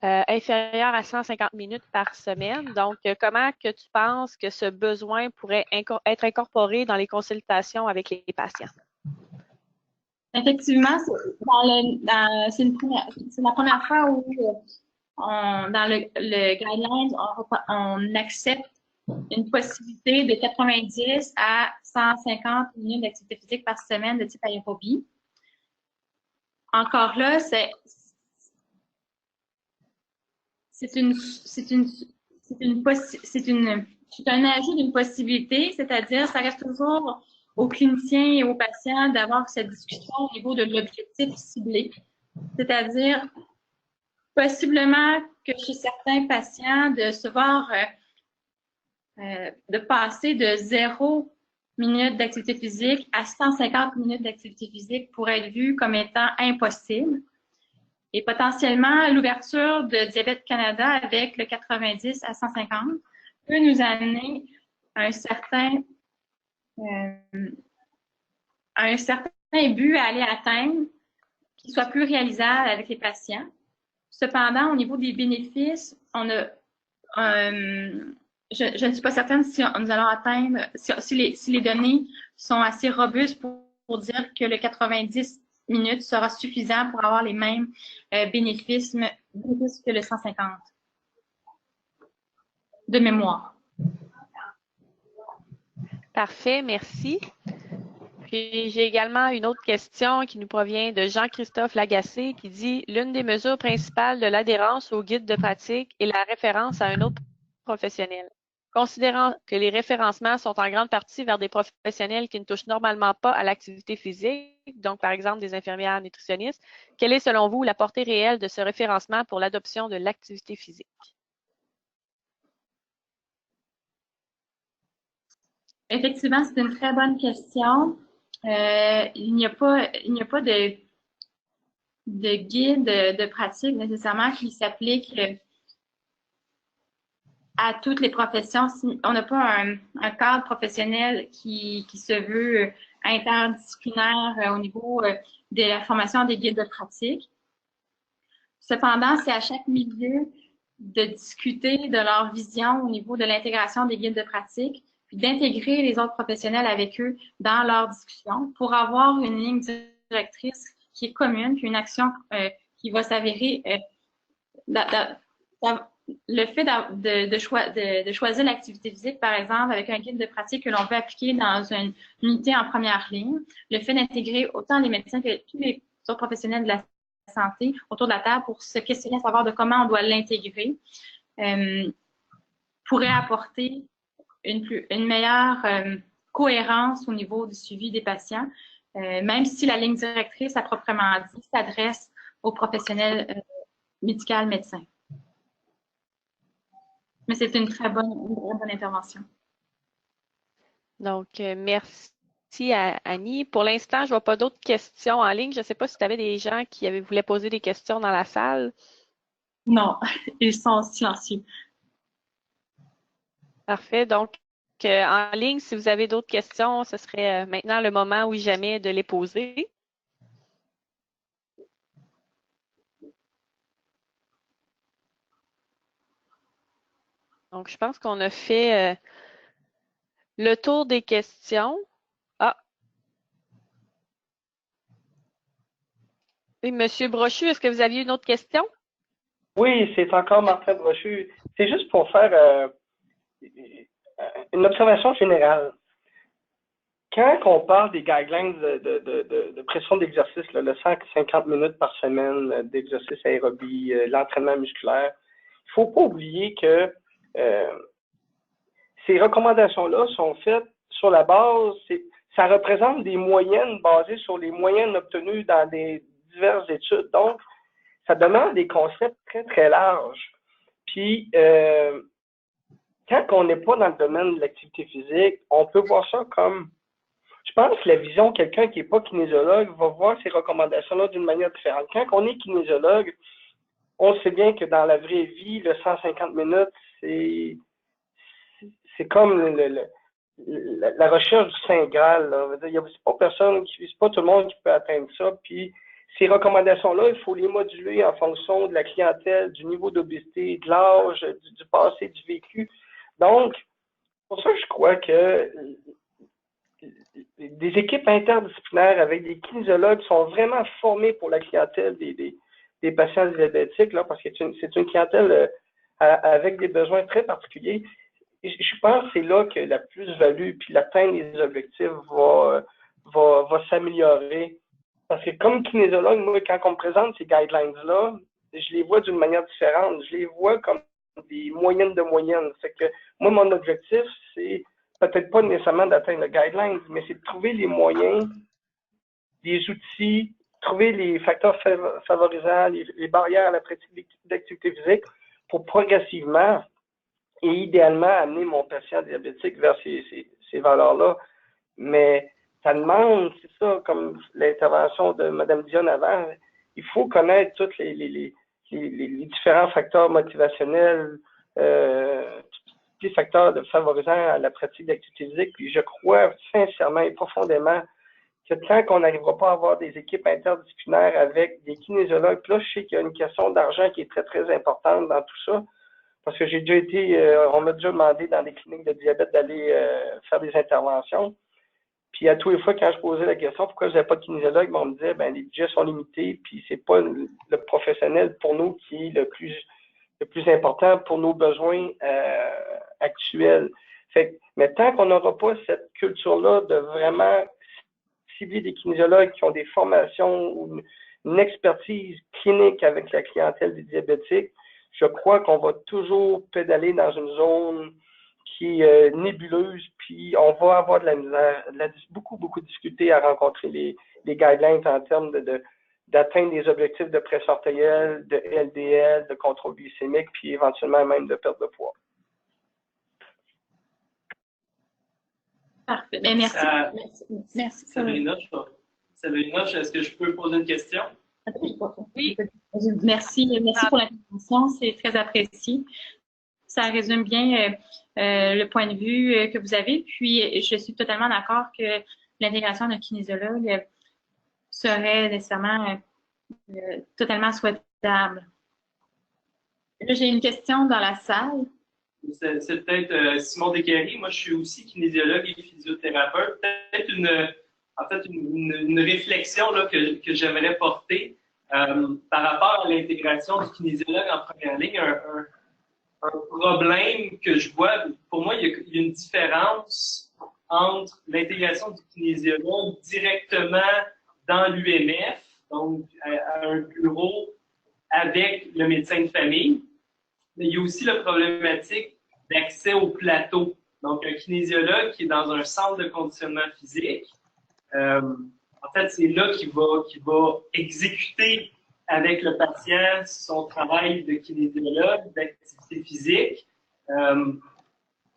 inférieure à 150 minutes par semaine. Donc, comment que tu penses que ce besoin pourrait être incorporé dans les consultations avec les patients? Effectivement, c'est la première fois où dans le guidelines, on accepte une possibilité de 90 à 150 minutes d'activité physique par semaine de type aérobie. Encore là, c'est un ajout d'une possibilité, c'est-à-dire ça reste toujours aux cliniciens et aux patients d'avoir cette discussion au niveau de l'objectif ciblé, c'est-à-dire possiblement que chez certains patients, de se voir, de passer de 0 minutes d'activité physique à 150 minutes d'activité physique pourrait être vu comme étant impossible. Et potentiellement, l'ouverture de Diabète Canada avec le 90 à 150 peut nous amener à un certain but à aller atteindre qui soit plus réalisable avec les patients. Cependant, au niveau des bénéfices, on a, je ne suis pas certaine si nous allons atteindre, si les données sont assez robustes pour dire que le 90 minutes sera suffisant pour avoir les mêmes bénéfices que le 150 de mémoire. Parfait, merci. Puis j'ai également une autre question qui nous provient de Jean-Christophe Lagacé qui dit « L'une des mesures principales de l'adhérence au guide de pratique est la référence à un autre professionnel. Considérant que les référencements sont en grande partie vers des professionnels qui ne touchent normalement pas à l'activité physique, donc par exemple des infirmières nutritionnistes, quelle est selon vous la portée réelle de ce référencement pour l'adoption de l'activité physique? » Effectivement, c'est une très bonne question. Il n'y a pas de guide de pratique nécessairement qui s'applique à toutes les professions. On n'a pas un cadre professionnel qui se veut interdisciplinaire au niveau de la formation des guides de pratique. Cependant, c'est à chaque milieu de discuter de leur vision au niveau de l'intégration des guides de pratique, puis d'intégrer les autres professionnels avec eux dans leur discussion pour avoir une ligne directrice qui est commune, puis une action qui va s'avérer. Le fait de choisir l'activité physique, par exemple, avec un guide de pratique que l'on peut appliquer dans une unité en première ligne, le fait d'intégrer autant les médecins que tous les autres professionnels de la santé autour de la table pour se questionner à savoir de comment on doit l'intégrer, pourrait apporter une meilleure cohérence au niveau du suivi des patients, même si la ligne directrice, à proprement dit, s'adresse aux professionnels médicaux médecins. Mais c'est une très bonne intervention. Donc, merci à Annie. Pour l'instant, je ne vois pas d'autres questions en ligne. Je ne sais pas si tu avais des gens qui voulaient poser des questions dans la salle. Non, ils sont silencieux. Parfait. Donc, en ligne, si vous avez d'autres questions, ce serait maintenant le moment ou jamais de les poser. Donc, je pense qu'on a fait le tour des questions. Ah! Oui, Monsieur Brochu, est-ce que vous aviez une autre question? Oui, c'est encore Martin Brochu. C'est juste pour faire une observation générale. Quand on parle des guidelines de pression d'exercice, le 150 minutes par semaine d'exercice aérobie, l'entraînement musculaire, il ne faut pas oublier que ces recommandations-là sont faites sur la base, ça représente des moyennes basées sur les moyennes obtenues dans des diverses études. Donc, ça demande des concepts très, très larges. Puis, quand on n'est pas dans le domaine de l'activité physique, on peut voir ça comme, je pense que la vision, quelqu'un qui n'est pas kinésiologue va voir ces recommandations-là d'une manière différente. Quand on est kinésiologue, on sait bien que dans la vraie vie, le 150 minutes, c'est comme la recherche du Saint Graal. C'est pas tout le monde qui peut atteindre ça. Puis ces recommandations-là, il faut les moduler en fonction de la clientèle, du niveau d'obésité, de l'âge, du passé, du vécu. Donc, pour ça, je crois que des équipes interdisciplinaires avec des kinésiologues sont vraiment formés pour la clientèle des patients diabétiques, là, parce que c'est une clientèle avec des besoins très particuliers. Je pense que c'est là que la plus-value puis l'atteinte des objectifs va s'améliorer. Parce que comme kinésiologue, moi, quand on me présente ces guidelines-là, je les vois d'une manière différente. Je les vois comme des moyennes de moyennes. C'est que moi, mon objectif, c'est peut-être pas nécessairement d'atteindre le guideline, mais c'est de trouver les moyens, les outils, trouver les facteurs favorisants, les barrières à la pratique d'activité physique pour progressivement et idéalement amener mon patient diabétique vers ces valeurs-là. Mais ça demande, c'est ça, comme l'intervention de Mme Dionne avant, il faut connaître tous les différents facteurs motivationnels, les facteurs favorisant à la pratique d'activité physique. Puis je crois sincèrement et profondément que tant qu'on n'arrivera pas à avoir des équipes interdisciplinaires avec des kinésiologues, puis là, je sais qu'il y a une question d'argent qui est très, très importante dans tout ça, parce que j'ai déjà été, on m'a déjà demandé dans des cliniques de diabète d'aller faire des interventions. Puis à tous les fois, quand je posais la question pourquoi je n'avais pas de kinésiologue, on me disait ben les budgets sont limités, puis c'est pas le professionnel pour nous qui est le plus important pour nos besoins actuels. Mais tant qu'on n'aura pas cette culture-là de vraiment cibler des kinésiologues qui ont des formations ou une expertise clinique avec la clientèle des diabétiques, je crois qu'on va toujours pédaler dans une zone qui est nébuleuse, puis on va avoir de la misère, beaucoup de difficultés à rencontrer les guidelines en termes d'atteindre des objectifs de pression artérielle, de LDL, de contrôle glycémique, puis éventuellement même de perte de poids. Parfait. Ben, merci. Sabrina, est-ce que je peux poser une question? Oui. Merci pour l'intervention, c'est très apprécié. Ça résume bien le point de vue que vous avez. Puis, je suis totalement d'accord que l'intégration d'un kinésiologue serait nécessairement totalement souhaitable. Là, j'ai une question dans la salle. C'est peut-être Simon Descaries. Moi, je suis aussi kinésiologue et physiothérapeute. Peut-être une réflexion là, que j'aimerais porter par rapport à l'intégration du kinésiologue en première ligne. Un problème que je vois, pour moi, il y a une différence entre l'intégration du kinésiologue directement dans l'UMF, donc à un bureau avec le médecin de famille, mais il y a aussi la problématique d'accès au plateau. Donc, un kinésiologue qui est dans un centre de conditionnement physique, en fait, c'est là qu'il va exécuter avec le patient son travail de kinésiologue, d'activité physique.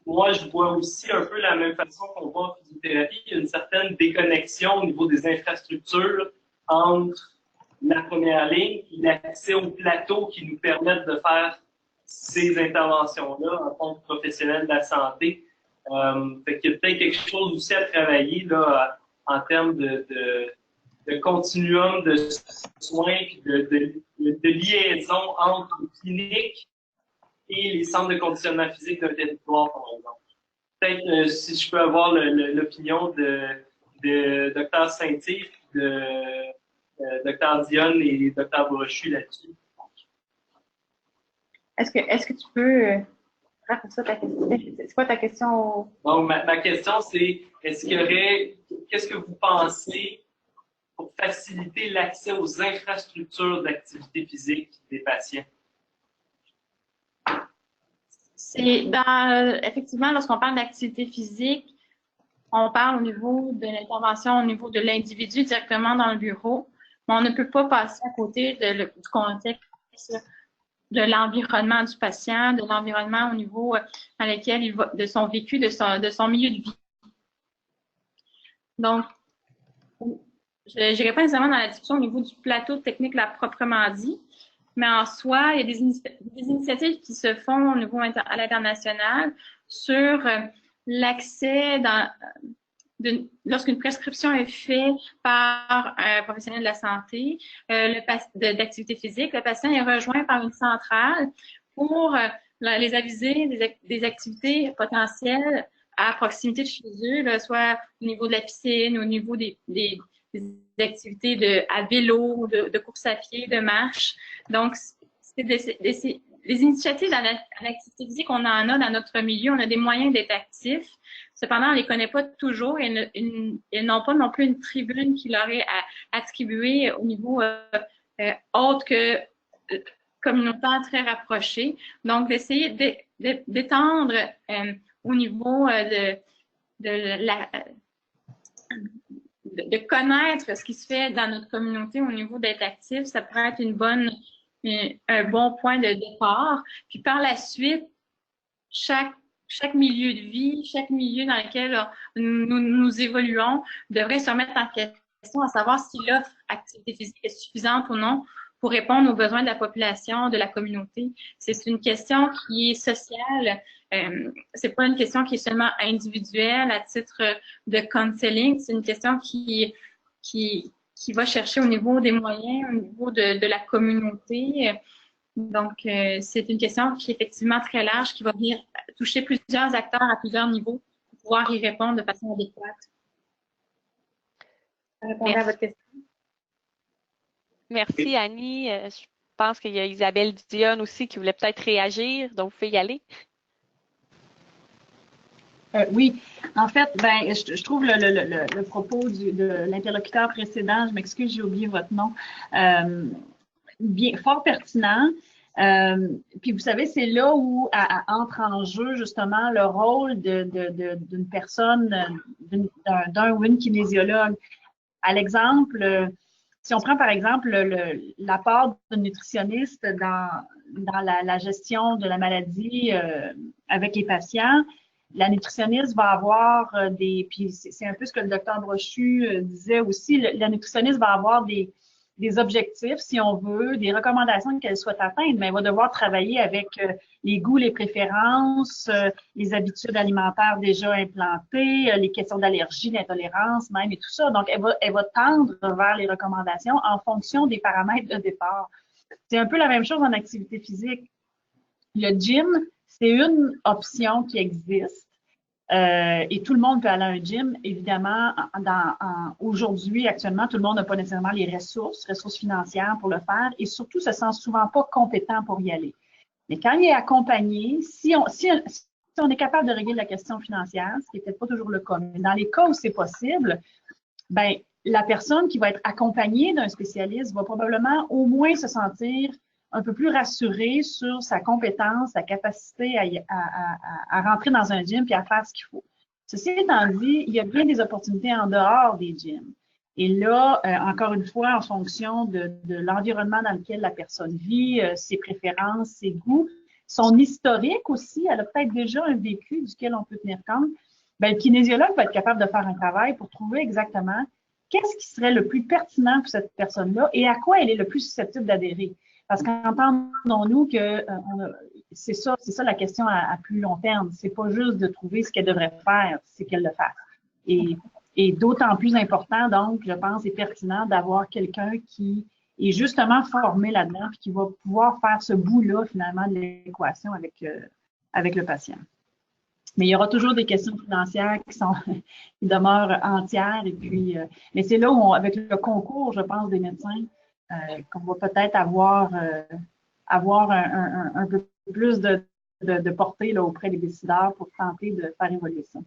Moi, je vois aussi un peu la même façon qu'on voit en physiothérapie. Il y a une certaine déconnexion au niveau des infrastructures entre la première ligne et l'accès au plateau qui nous permettent de faire ces interventions-là en tant que professionnel de la santé. Fait qu'il y a peut-être quelque chose aussi à travailler là, en termes de continuum de soins et de liaison entre les cliniques et les centres de conditionnement physique d'un territoire, par exemple. Peut-être si je peux avoir l'opinion de Dr. Saint-Yves, Dr. Dionne et Dr. Brochu là-dessus. Est-ce que tu peux raconter ça ta question? C'est quoi ta question? Donc, ma question, c'est qu'est-ce que vous pensez pour faciliter l'accès aux infrastructures d'activité physique des patients? Effectivement, lorsqu'on parle d'activité physique, on parle au niveau de l'intervention, au niveau de l'individu directement dans le bureau, mais on ne peut pas passer à côté du contexte de l'environnement du patient, de l'environnement au niveau dans lequel il va, de son vécu, de son milieu de vie. Donc, je n'irai pas nécessairement dans la discussion au niveau du plateau technique là, proprement dit, mais en soi, il y a des initiatives qui se font au niveau à l'international sur l'accès lorsqu'une prescription est faite par un professionnel de la santé d'activité physique, le patient est rejoint par une centrale pour les aviser des activités potentielles à proximité de chez eux, là, soit au niveau de la piscine, au niveau des activités à vélo, de course à pied, de marche. Donc, c'est des initiatives dans l'activité physique, on en a dans notre milieu, on a des moyens d'être actifs. Cependant, on ne les connaît pas toujours et ils n'ont pas non plus une tribune qui leur est attribuée au niveau autre que communautaire très rapproché. Donc, d'essayer d'étendre au niveau de connaître ce qui se fait dans notre communauté au niveau d'être actif, ça pourrait être un bon point de départ. Puis par la suite, chaque milieu de vie, chaque milieu dans lequel nous évoluons devrait se remettre en question à savoir si l'offre activité physique est suffisante ou non pour répondre aux besoins de la population, de la communauté. C'est une question qui est sociale. C'est pas une question qui est seulement individuelle à titre de counseling. C'est une question qui va chercher au niveau des moyens, au niveau de la communauté. Donc, c'est une question qui est effectivement très large, qui va venir toucher plusieurs acteurs à plusieurs niveaux pour pouvoir y répondre de façon adéquate. Ça répondrait à votre question. Merci, Annie. Je pense qu'il y a Isabelle Dionne aussi qui voulait peut-être réagir, donc vous pouvez y aller. Oui, en fait, je trouve le propos de l'interlocuteur précédent, je m'excuse, j'ai oublié votre nom, fort pertinent. Puis vous savez, c'est là où entre en jeu justement le rôle d'une personne, d'un ou une kinésiologue. À l'exemple, si on prend par exemple l'apport d'un nutritionniste dans la gestion de la maladie avec les patients, la nutritionniste va avoir puis c'est un peu ce que le docteur Brochu disait aussi, la nutritionniste va avoir des objectifs, si on veut, des recommandations qu'elle souhaite atteindre, mais elle va devoir travailler avec les goûts, les préférences, les habitudes alimentaires déjà implantées, les questions d'allergie, d'intolérance même et tout ça. Donc, elle va tendre vers les recommandations en fonction des paramètres de départ. C'est un peu la même chose en activité physique. Le gym, c'est une option qui existe. Et tout le monde peut aller à un gym. Évidemment, aujourd'hui, actuellement, tout le monde n'a pas nécessairement les ressources financières pour le faire et surtout se sent souvent pas compétent pour y aller. Mais quand il est accompagné, si on est capable de régler la question financière, ce qui n'est peut-être pas toujours le cas, mais dans les cas où c'est possible, la personne qui va être accompagnée d'un spécialiste va probablement au moins se sentir un peu plus rassurée sur sa compétence, sa capacité à rentrer dans un gym puis à faire ce qu'il faut. Ceci étant dit, il y a bien des opportunités en dehors des gyms. Et là, encore une fois, en fonction de l'environnement dans lequel la personne vit, ses préférences, ses goûts, son historique aussi, elle a peut-être déjà un vécu duquel on peut tenir compte, le kinésiologue va être capable de faire un travail pour trouver exactement qu'est-ce qui serait le plus pertinent pour cette personne-là et à quoi elle est le plus susceptible d'adhérer. Parce qu'entendons-nous que c'est ça la question à plus long terme. C'est pas juste de trouver ce qu'elle devrait faire, c'est qu'elle le fasse. Et d'autant plus important, donc, je pense, et pertinent d'avoir quelqu'un qui est justement formé là-dedans et qui va pouvoir faire ce bout-là, finalement, de l'équation avec le patient. Mais il y aura toujours des questions financières qui demeurent entières. Et puis, mais c'est là où, avec le concours, je pense, des médecins, qu'on va peut-être avoir un peu plus de portée là, auprès des décideurs pour tenter de faire évoluer ça.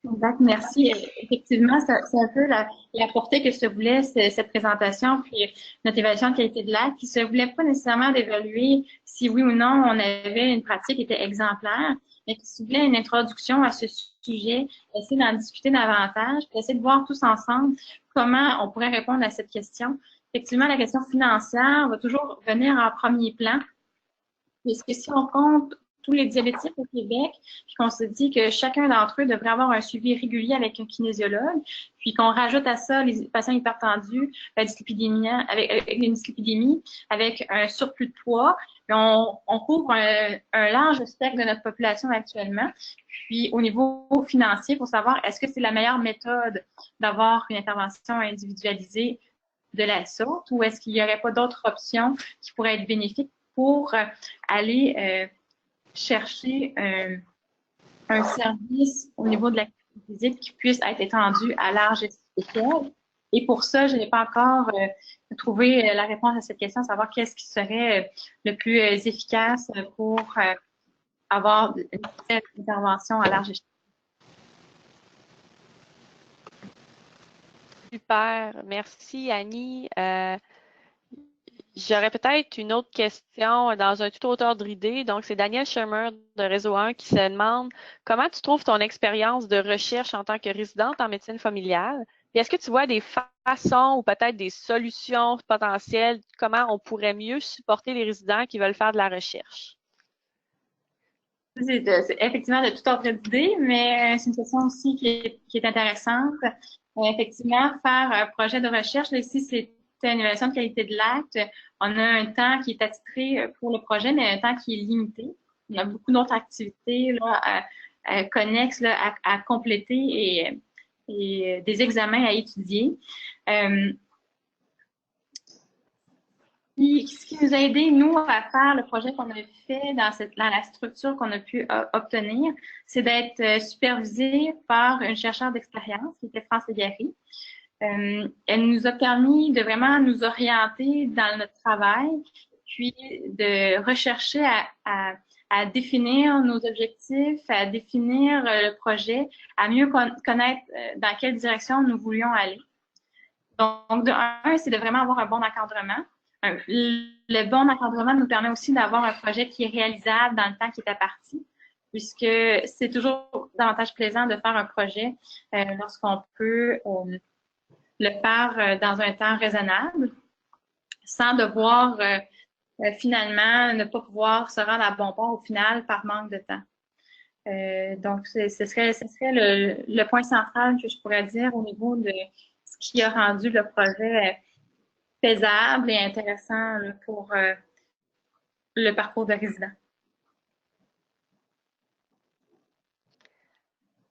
Exact, merci. Effectivement, c'est un peu la portée que se voulait cette présentation, puis notre évaluation de qualité de l'acte, qui se voulait pas nécessairement d'évaluer si oui ou non on avait une pratique qui était exemplaire, mais qui se voulait une introduction à ce sujet, essayer d'en discuter davantage, puis essayer de voir tous ensemble comment on pourrait répondre à cette question. Effectivement, la question financière va toujours venir en premier plan, puisque si on compte tous les diabétiques au Québec, puis qu'on se dit que chacun d'entre eux devrait avoir un suivi régulier avec un kinésiologue, puis qu'on rajoute à ça les patients hypertendus, la dyslipidémie, avec une dyslipidémie, avec un surplus de poids, on couvre un large spectre de notre population actuellement. Puis au niveau financier, pour savoir est-ce que c'est la meilleure méthode d'avoir une intervention individualisée de la sorte, ou est-ce qu'il n'y aurait pas d'autres options qui pourraient être bénéfiques pour aller chercher un service au niveau de l'activité physique qui puisse être étendu à large échelle. Et pour ça, je n'ai pas encore trouvé la réponse à cette question, savoir qu'est-ce qui serait le plus efficace pour avoir une intervention à large échelle. Super, merci Annie. J'aurais peut-être une autre question dans un tout autre ordre d'idée. Donc, c'est Daniel Schermer de Réseau 1 qui se demande comment tu trouves ton expérience de recherche en tant que résidente en médecine familiale? Et est-ce que tu vois des façons ou peut-être des solutions potentielles, comment on pourrait mieux supporter les résidents qui veulent faire de la recherche? C'est effectivement de tout ordre d'idée, mais c'est une question aussi qui est intéressante. Effectivement, faire un projet de recherche, là, ici, c'est une évaluation de qualité de l'acte. On a un temps qui est attitré pour le projet, mais un temps qui est limité. On a beaucoup d'autres activités là, connexes là, à compléter et des examens à étudier. Puis, ce qui nous a aidé, nous, à faire le projet qu'on a fait dans la structure qu'on a pu obtenir, c'est d'être supervisé par une chercheure d'expérience qui était France Légaré. Elle nous a permis de vraiment nous orienter dans notre travail, puis de rechercher à définir nos objectifs, à définir le projet, à mieux connaître dans quelle direction nous voulions aller. Donc, de un, c'est de vraiment avoir un bon encadrement. Le bon encadrement nous permet aussi d'avoir un projet qui est réalisable dans le temps qui est imparti, puisque c'est toujours davantage plaisant de faire un projet lorsqu'on peut le faire dans un temps raisonnable, sans devoir finalement ne pas pouvoir se rendre à bon port au final par manque de temps. Donc, ce serait le point central que je pourrais dire au niveau de ce qui a rendu le projet faisable et intéressant là, pour le parcours de résident.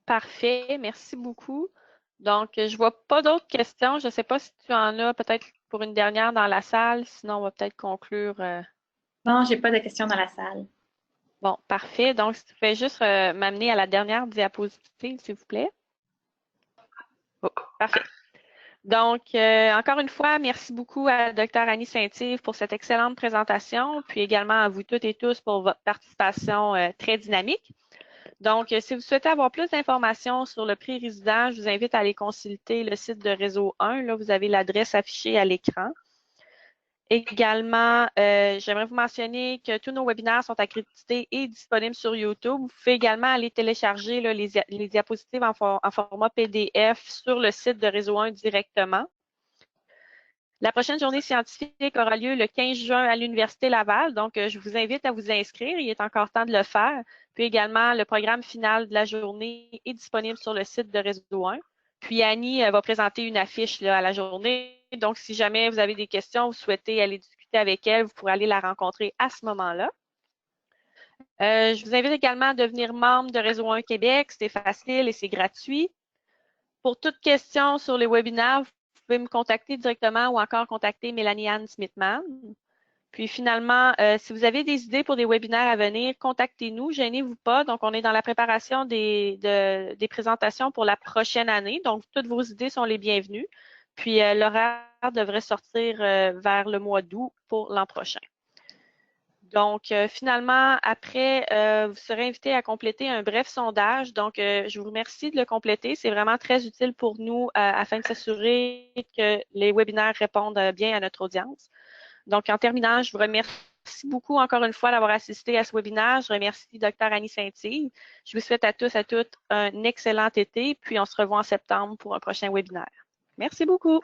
Parfait, merci beaucoup. Donc, je vois pas d'autres questions. Je ne sais pas si tu en as peut-être pour une dernière dans la salle. Sinon, on va peut-être conclure. Non, j'ai pas de questions dans la salle. Bon, parfait. Donc, si tu fais juste m'amener à la dernière diapositive, s'il vous plaît. Oh, parfait. Donc, encore une fois, merci beaucoup à Dr. Annie Saint-Yves pour cette excellente présentation, puis également à vous toutes et tous pour votre participation très dynamique. Donc, si vous souhaitez avoir plus d'informations sur le prix résident, je vous invite à aller consulter le site de Réseau 1. Là, vous avez l'adresse affichée à l'écran. Également, j'aimerais vous mentionner que tous nos webinaires sont accrédités et disponibles sur YouTube. Vous pouvez également aller télécharger là, les diapositives en format PDF sur le site de Réseau 1 directement. La prochaine journée scientifique aura lieu le 15 juin à l'Université Laval. Donc, je vous invite à vous inscrire. Il est encore temps de le faire. Puis également, le programme final de la journée est disponible sur le site de Réseau 1. Puis Annie va présenter une affiche là, à la journée. Donc, si jamais vous avez des questions, vous souhaitez aller discuter avec elle, vous pourrez aller la rencontrer à ce moment-là. Je vous invite également à devenir membre de Réseau 1 Québec. C'est facile et c'est gratuit. Pour toute question sur les webinaires, vous pouvez me contacter directement ou encore contacter Mélanie-Anne Smithman. Puis finalement, si vous avez des idées pour des webinaires à venir, contactez-nous, gênez-vous pas. Donc, on est dans la préparation des présentations pour la prochaine année. Donc, toutes vos idées sont les bienvenues. Puis, l'horaire devrait sortir vers le mois d'août pour l'an prochain. Donc, finalement, après, vous serez invité à compléter un bref sondage. Donc, je vous remercie de le compléter. C'est vraiment très utile pour nous afin de s'assurer que les webinaires répondent bien à notre audience. Donc, en terminant, je vous remercie beaucoup encore une fois d'avoir assisté à ce webinaire. Je remercie Dr. Annie Saint-Yves. Je vous souhaite à tous et à toutes un excellent été, puis on se revoit en septembre pour un prochain webinaire. Merci beaucoup.